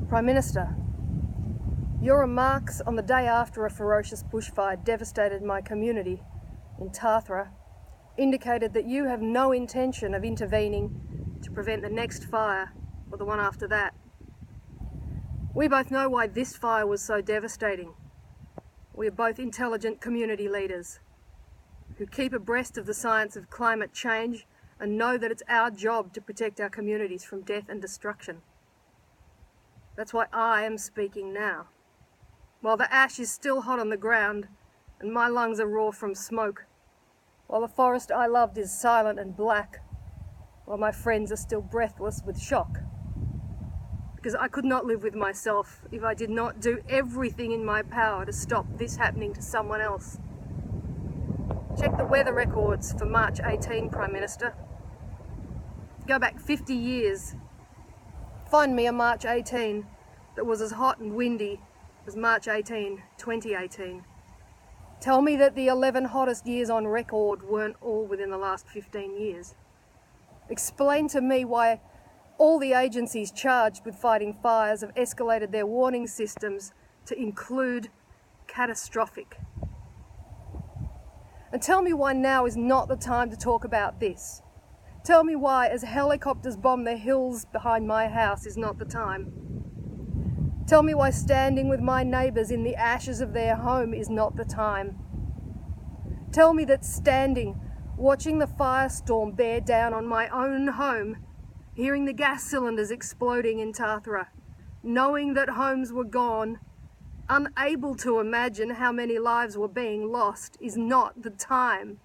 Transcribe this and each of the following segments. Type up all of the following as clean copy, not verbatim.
Prime Minister, your remarks on the day after a ferocious bushfire devastated my community in Tathra indicated that you have no intention of intervening to prevent the next fire or the one after that. We both know why this fire was so devastating. We are both intelligent community leaders who keep abreast of the science of climate change and know that it's our job to protect our communities from death and destruction. That's why I am speaking now. While the ash is still hot on the ground and my lungs are raw from smoke, while the forest I loved is silent and black, while my friends are still breathless with shock. Because I could not live with myself if I did not do everything in my power to stop this happening to someone else. Check the weather records for March 18, Prime Minister. Go back 50 years. Find me a March 18 that was as hot and windy as March 18, 2018. Tell me that the 11 hottest years on record weren't all within the last 15 years. Explain to me why all the agencies charged with fighting fires have escalated their warning systems to include catastrophic. And tell me why now is not the time to talk about this. Tell me why, as helicopters bomb the hills behind my house, is not the time. Tell me why standing with my neighbours in the ashes of their home is not the time. Tell me that standing, watching the firestorm bear down on my own home, hearing the gas cylinders exploding in Tathra, knowing that homes were gone, unable to imagine how many lives were being lost, is not the time.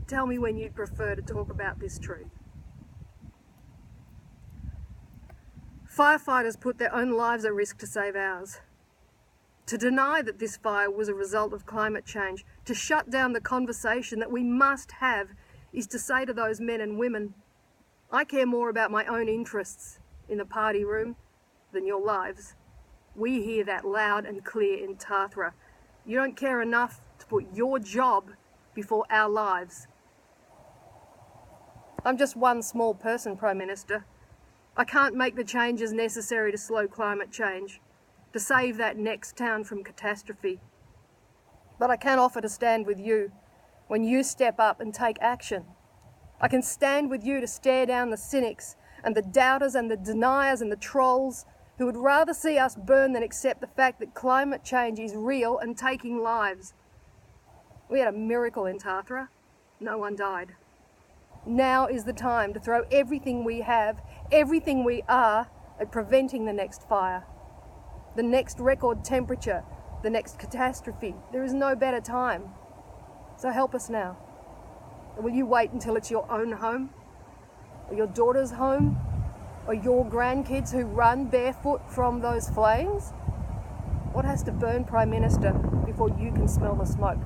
Tell me when you'd prefer to talk about this truth. Firefighters put their own lives at risk to save ours. To deny that this fire was a result of climate change, to shut down the conversation that we must have, is to say to those men and women, I care more about my own interests in the party room than your lives. We hear that loud and clear in Tathra. You don't care enough to put your job before our lives. I'm just one small person, Prime Minister. I can't make the changes necessary to slow climate change, to save that next town from catastrophe. But I can offer to stand with you when you step up and take action. I can stand with you to stare down the cynics and the doubters and the deniers and the trolls who would rather see us burn than accept the fact that climate change is real and taking lives. We had a miracle in Tathra. No one died. Now is the time to throw everything we have, everything we are, at preventing the next fire, the next record temperature, the next catastrophe. There is no better time. So help us now. Will you wait until it's your own home, or your daughter's home, or your grandkids who run barefoot from those flames? What has to burn, Prime Minister, before you can smell the smoke?